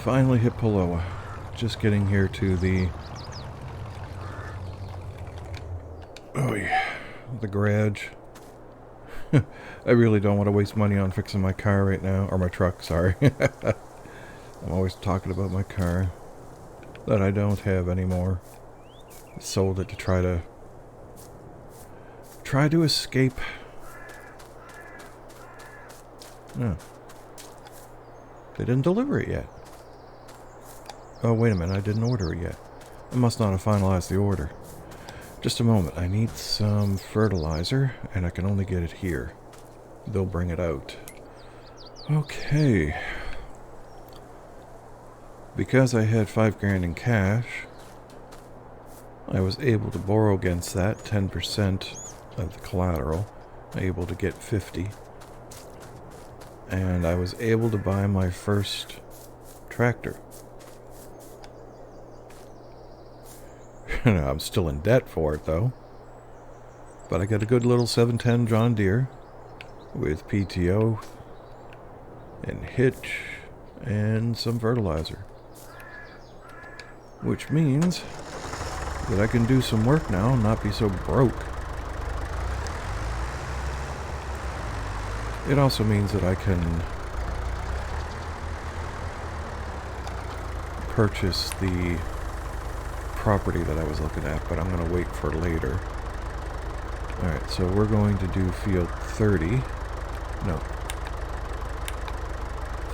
Finally hit Polowa. Just getting here to the... Oh yeah, the garage. I really don't want to waste money on fixing my car right now. Or my truck, sorry. I'm always talking about my car that I don't have anymore. I sold it to try to escape. No. They didn't deliver it yet. Oh, wait a minute, I didn't order it yet. I must not have finalized the order. Just a moment, I need some fertilizer, and I can only get it here. They'll bring it out. Okay. Because I had $5,000 in cash, I was able to borrow against that 10% of the collateral. Able to get 50. And I was able to buy my first tractor. I'm still in debt for it though. But I got a good little 710 John Deere with PTO and hitch and some fertilizer. Which means that I can do some work now and not be so broke. It also means that I can purchase the property that I was looking at, but I'm going to wait for later. Alright, so we're going to do field 30. No.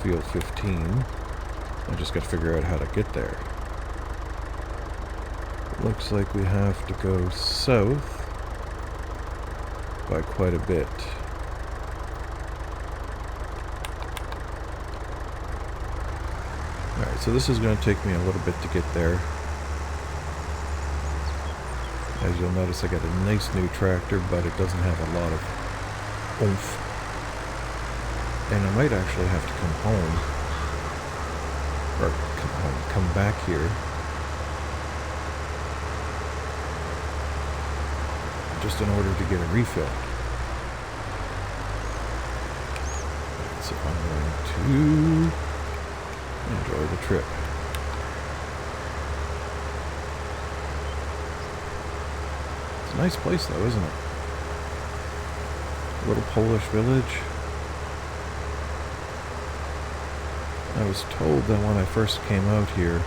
Field 15. I just got to figure out how to get there. Looks like we have to go south by quite a bit. Alright, so this is going to take me a little bit to get there. As you'll notice, I got a nice new tractor, but it doesn't have a lot of oomph. And I might actually have to come home. Or come back here. Just in order to get a refill. So I'm going to enjoy the trip. It's a nice place though, isn't it? Little Polish village. I was told that when I first came out here,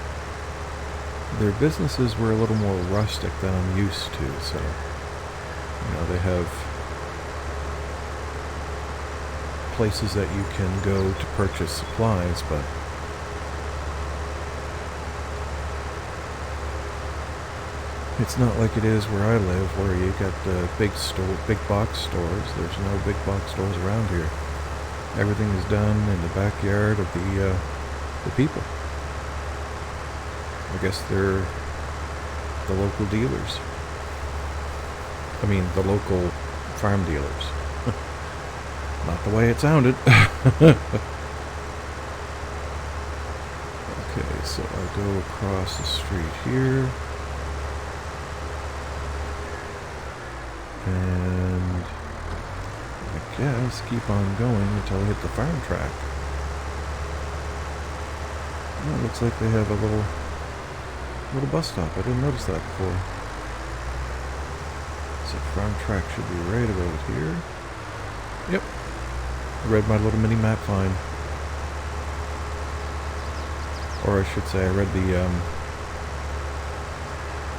their businesses were a little more rustic than I'm used to, so... You know, they have places that you can go to purchase supplies, but it's not like it is where I live, where you got the big box stores. There's no big box stores around here. Everything is done in the backyard of the people. I guess they're the local dealers. I mean, the local farm dealers. Not the way it sounded. Okay, so I'll go across the street here. And I guess keep on going until I hit the farm track. Oh, looks like they have a little bus stop. I didn't notice that before. So farm track should be right about here. Yep. I read my little mini map fine. Or I should say I read the,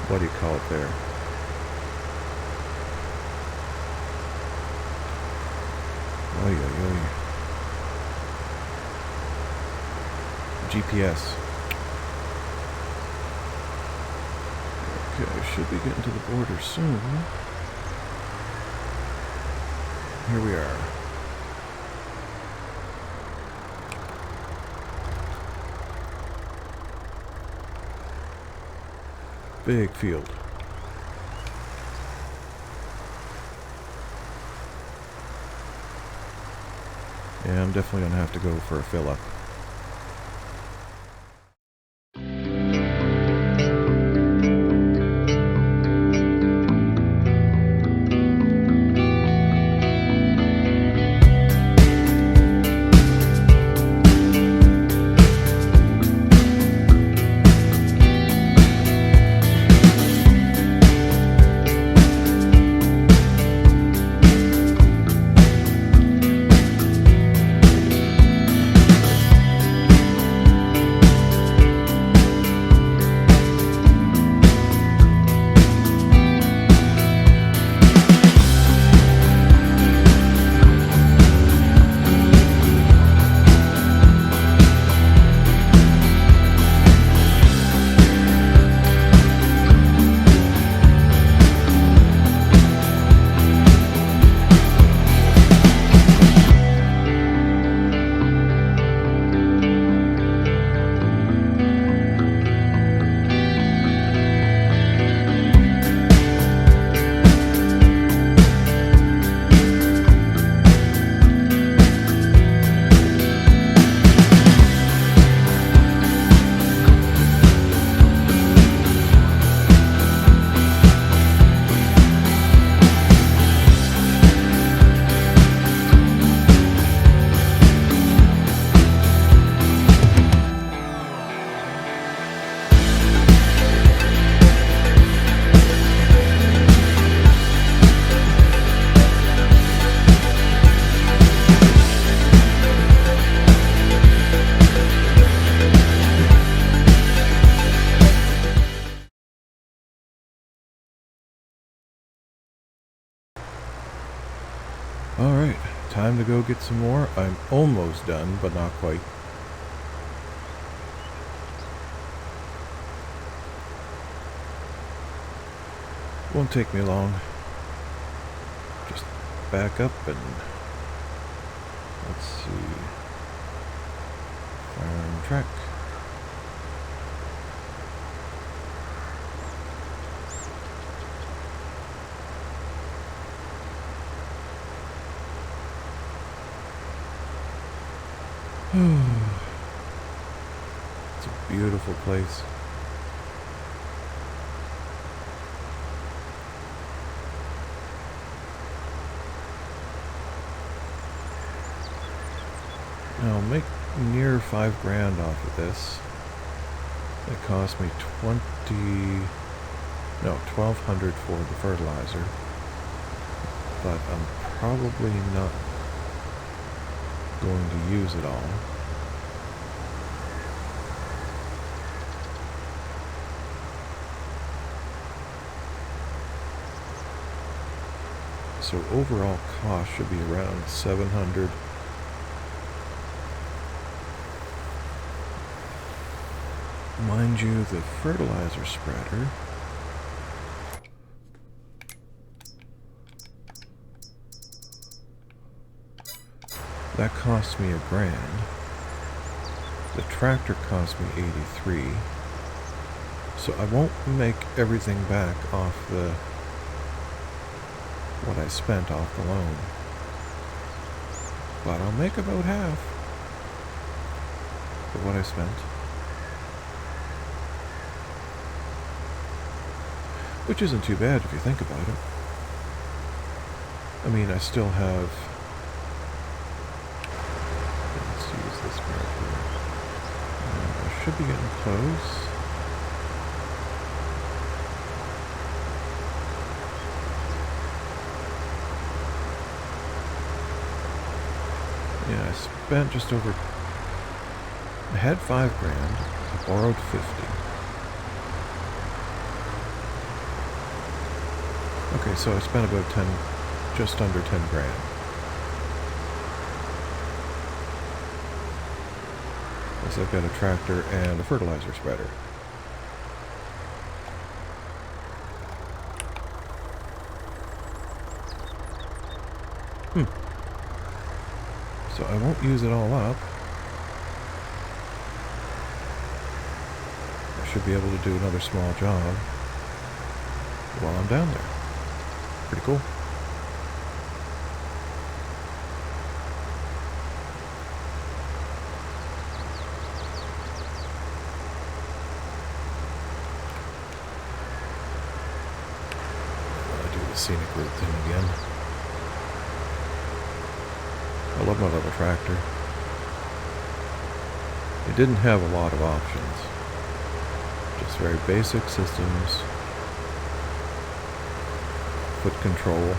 what do you call it there? Oh yeah. GPS. Okay, should be getting to the border soon. Here we are. Big field. Yeah, I'm definitely going to have to go for a fill-up. time to go get some more. I'm almost done, but not quite. Won't take me long. Just back up and let's see. Farm track. It's a beautiful place. I'll make near $5 grand off of this. It cost me $1,200 for the fertilizer, but I'm probably not going to use it all. So overall cost should be around 700. Mind you, the fertilizer spreader that cost me $1 grand. The tractor cost me 83. So I won't make everything back off what I spent off the loan. But I'll make about half of what I spent. Which isn't too bad if you think about it. I mean, I still have... Let's use this map here. I should be getting close. Yeah, I spent just over... I had $5 grand. I borrowed 50. Okay, so I spent about just under 10 grand. Plus I've got a tractor and a fertilizer spreader. So I won't use it all up. I should be able to do another small job while I'm down there. Pretty cool. I'll do the scenic route thing again. I love my little tractor. It didn't have a lot of options. Just very basic systems. Foot control.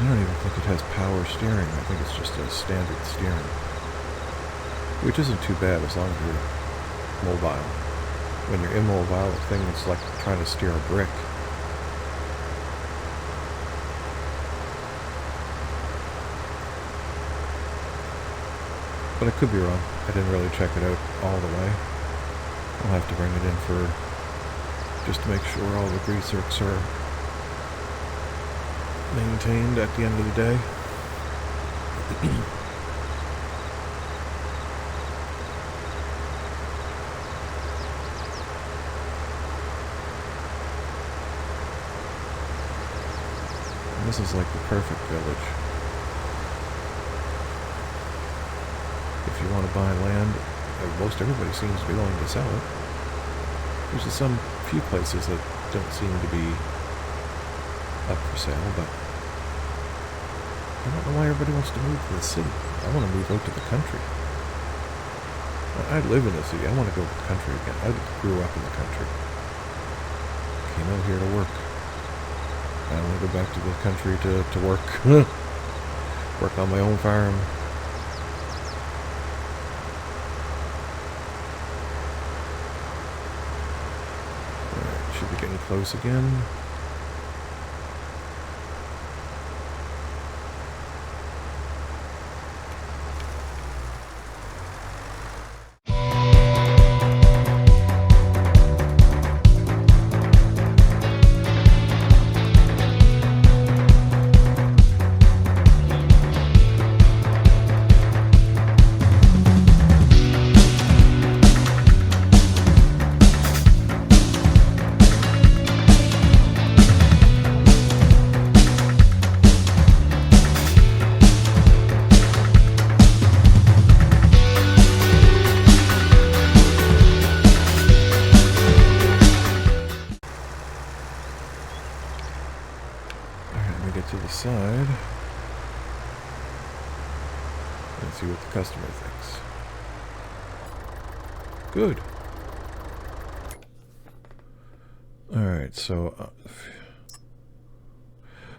I don't even think it has power steering. I think it's just a standard steering. Which isn't too bad as long as you're mobile. When you're immobile, the thing is like trying to steer a brick. But I could be wrong. I didn't really check it out all the way. I'll have to bring it in for just to make sure all the grease zerks are maintained at the end of the day. And this is like the perfect village. If you want to buy land, most everybody seems to be willing to sell it. There's just some few places that don't seem to be up for sale, but I don't know why everybody wants to move to the city. I want to move out to the country. I live in the city. I want to go to the country again. I grew up in the country. Came out here to work. I want to go back to the country to work. Work on my own farm. be getting close again. To the side and see what the customer thinks. Good. Alright, so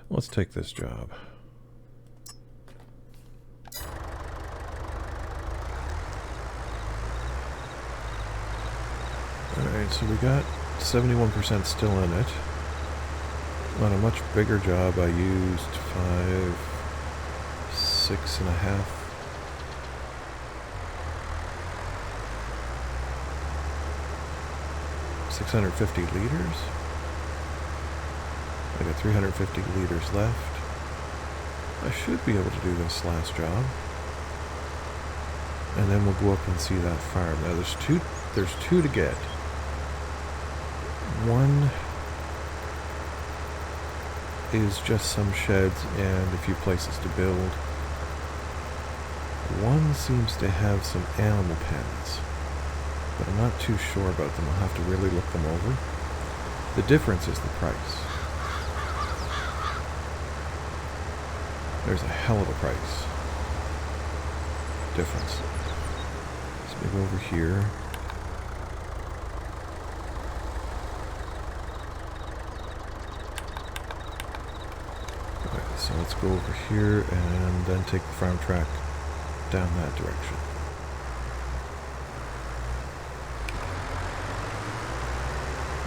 let's take this job. Alright, so we got 71% still in it. On a much bigger job, I used 6.5. 650 liters. I got 350 liters left. I should be able to do this last job, and then we'll go up and see that farm. Now there's two to get. One is just some sheds and a few places to build. One seems to have some animal pens, but I'm not too sure about them. I'll have to really look them over. The difference is the price. There's a hell of a price difference. Let's move over here. So let's go over here and then take the farm track down that direction.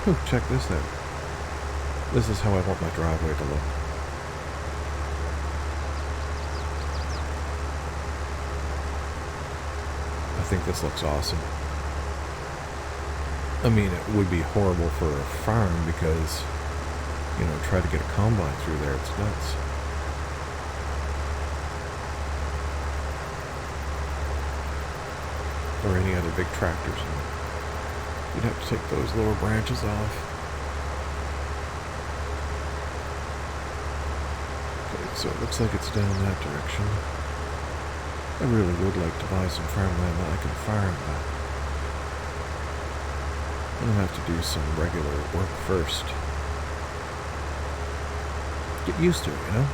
Oh, check this out. This is how I want my driveway to look. I think this looks awesome. I mean, it would be horrible for a farm because, you know, try to get a combine through there, it's nuts. Or any other big tractors. You'd have to take those lower branches off. Okay, so it looks like it's down that direction. I really would like to buy some farmland that I can farm, but I'm gonna have to do some regular work first. Get used to it, you know?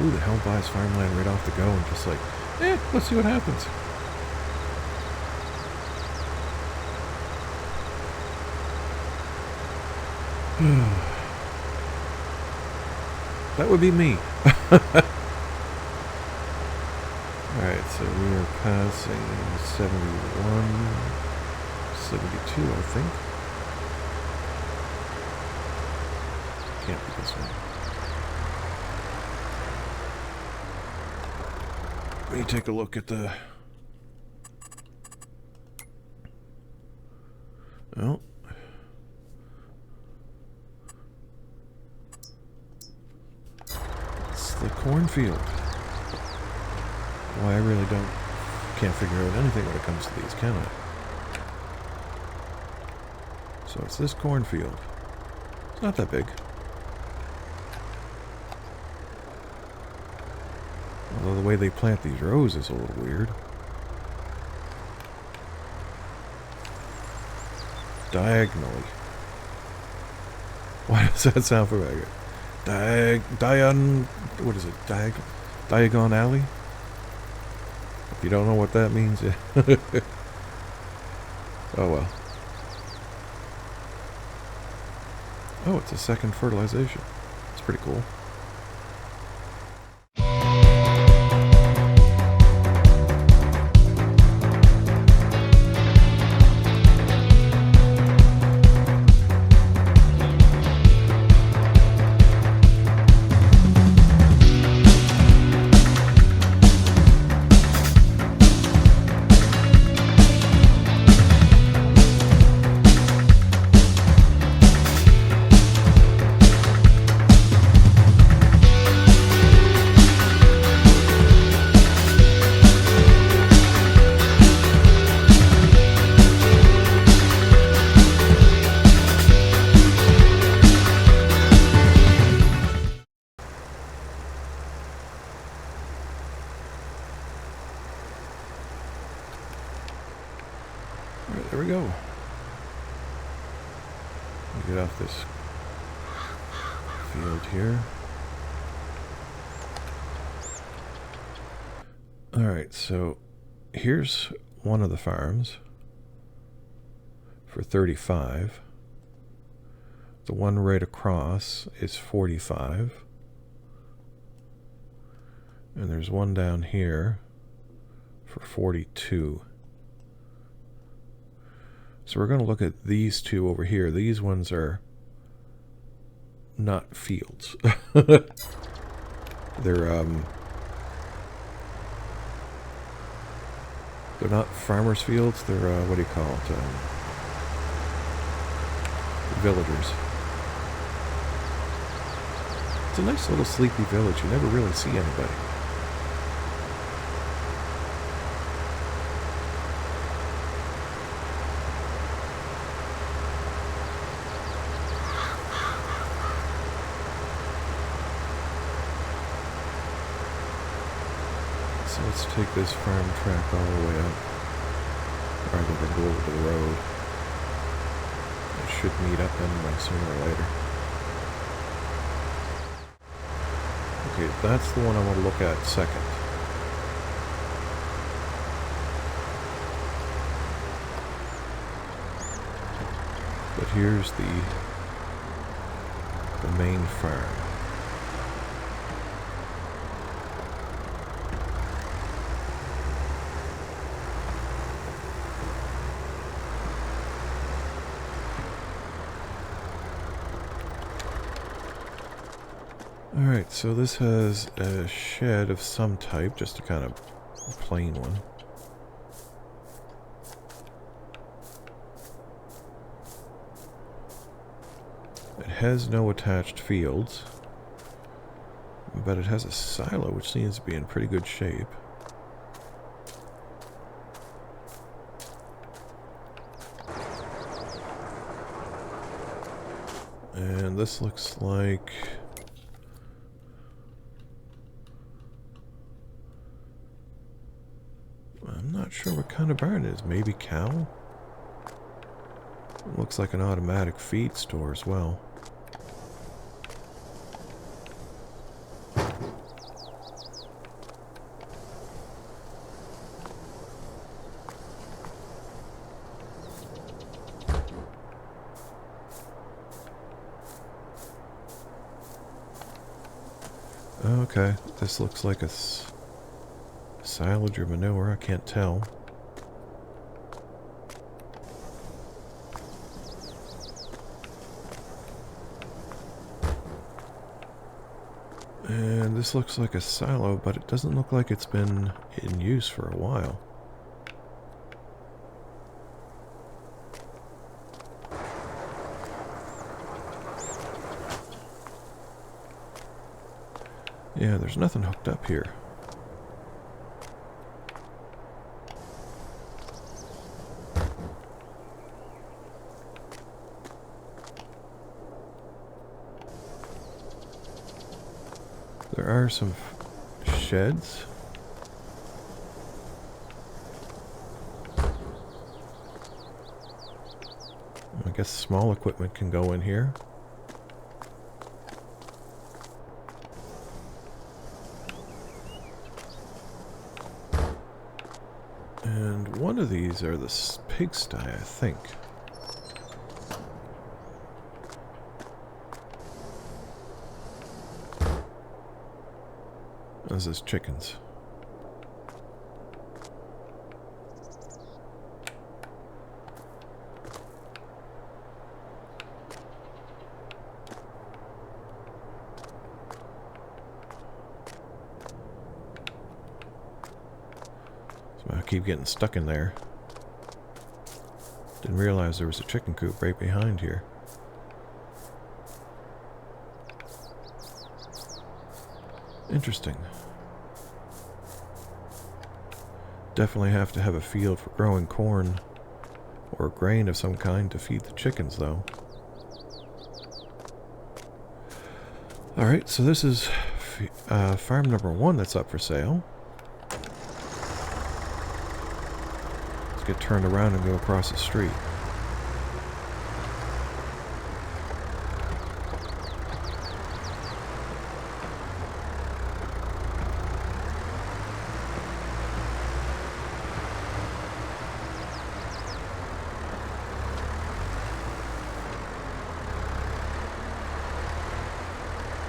Who the hell buys farmland right off the go and just like, let's see what happens. That would be me. Alright, so we are passing 71, 72, I think. Can't be this one. Let me take a look at the... Oh. It's the cornfield. Why, I really can't figure out anything when it comes to these, can I? So it's this cornfield. It's not that big. Although the way they plant these rows is a little weird. Diagonally. Why does that sound familiar? What is it? Diagon alley? If you don't know what that means, yeah. Oh well. Oh, it's a second fertilization. It's pretty cool. get off this field here. Alright, so here's one of the farms for 35. The one right across is 45. And there's one down here for 42. So we're going to look at these two over here. These ones are not fields. They're not farmers' fields. They're what do you call it? Villagers. It's a nice little sleepy village. You never really see anybody. So let's take this farm track all the way up, rather than go over to the road. It should meet up anyway, sooner or later. Okay, that's the one I want to look at second. But here's the main farm. Alright, so this has a shed of some type, just a kind of plain one. It has no attached fields, but it has a silo which seems to be in pretty good shape. And this looks like... I'm not sure what kind of barn it is. Maybe cow? It looks like an automatic feed store as well. Okay, this looks like a silage or manure, I can't tell. And this looks like a silo, but it doesn't look like it's been in use for a while. Yeah, there's nothing hooked up here. There are some sheds. I guess small equipment can go in here. And one of these are the pigsty, I think. This is chickens. So I keep getting stuck in there. Didn't realize there was a chicken coop right behind here. Interesting. Definitely have to have a field for growing corn or grain of some kind to feed the chickens, though. Alright, so this is farm number 1 that's up for sale. Let's get turned around and go across the street.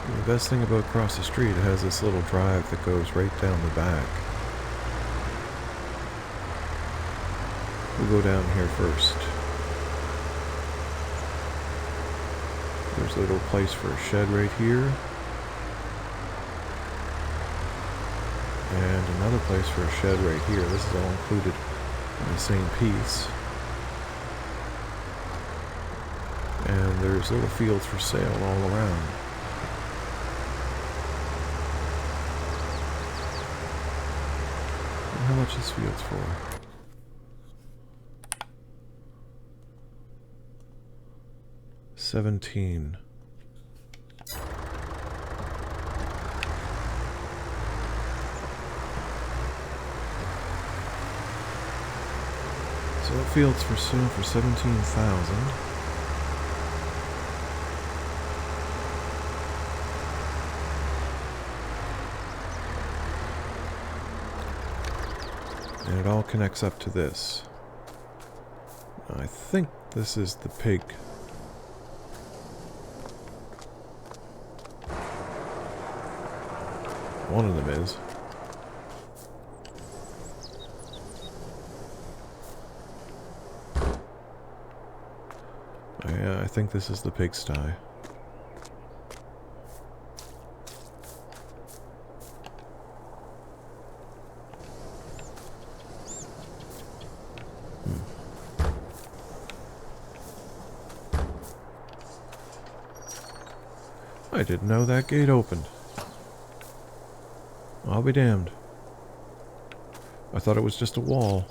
The best thing about across the street, it has this little drive that goes right down the back. We'll go down here first. There's a little place for a shed right here. And another place for a shed right here. This is all included in the same piece. And there's little fields for sale all around. And how much this field's for? $17. So that field's for sale for $17,000. And it all connects up to this. I think this is the pig. One of them is. Yeah, I think this is the pigsty. I didn't know that gate opened. I'll be damned. I thought it was just a wall.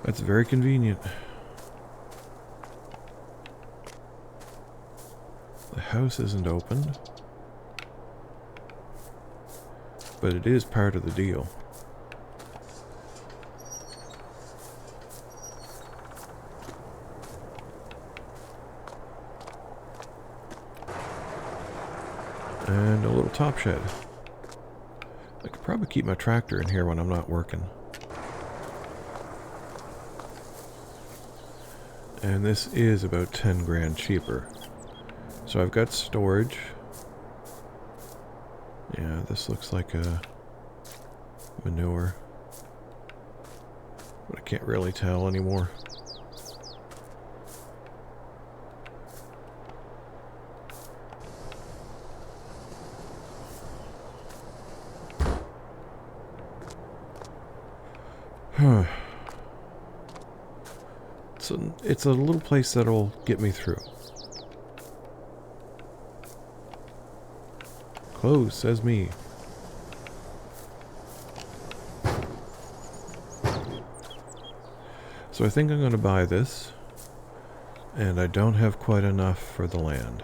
That's very convenient. The house isn't opened, but it is part of the deal. And a little top shed. I could probably keep my tractor in here when I'm not working. And this is about 10 grand cheaper. So I've got storage. Yeah, this looks like a manure. But I can't really tell anymore. It's a little place that'll get me through. Close, says me. So I think I'm going to buy this. And I don't have quite enough for the land.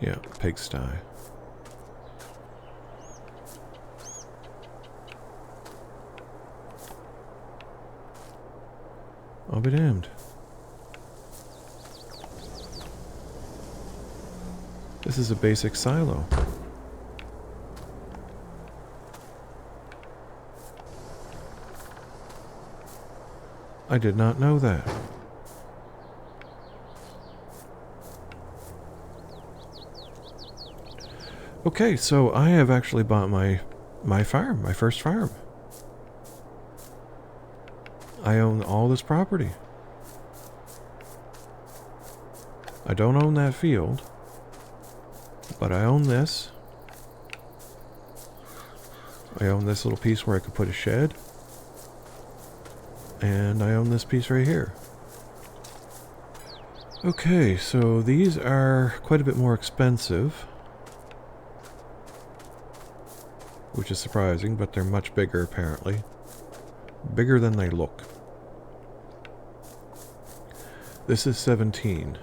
Yeah, pigsty. I'll be damned. This is a basic silo. I did not know that. Okay, so I have actually bought my farm, my first farm. I own all this property. I don't own that field, but I own this. I own this little piece where I could put a shed. And I own this piece right here. Okay, so these are quite a bit more expensive. Which is surprising, but they're much bigger apparently. Bigger than they look. This is 17.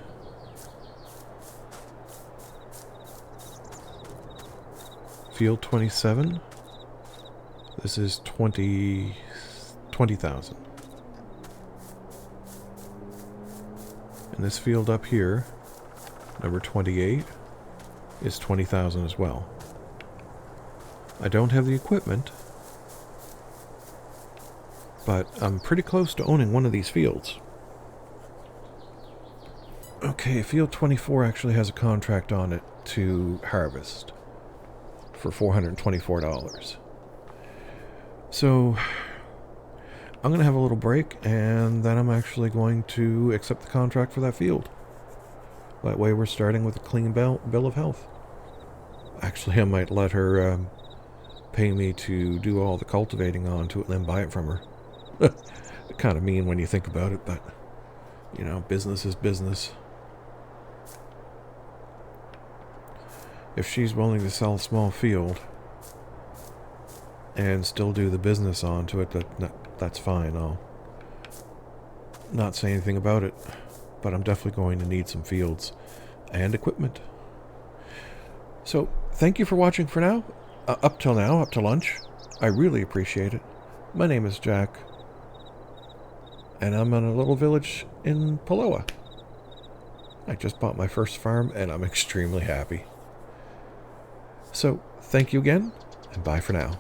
Field 27. This is 20,000. And this field up here, number 28, is 20,000 as well. I don't have the equipment, but I'm pretty close to owning one of these fields. Okay, field 24 actually has a contract on it to harvest for $424. So I'm going to have a little break, and then I'm actually going to accept the contract for that field. That way we're starting with a clean bill of health. Actually, I might let her pay me to do all the cultivating onto it and then buy it from her. Kind of mean when you think about it, but, you know, business is business. If she's willing to sell a small field and still do the business onto it, that's fine. I'll not say anything about it, but I'm definitely going to need some fields and equipment. So, thank you for watching for now. Up till now, up to lunch. I really appreciate it. My name is Jack, and I'm in a little village in Polowa. I just bought my first farm, and I'm extremely happy. So, thank you again, and bye for now.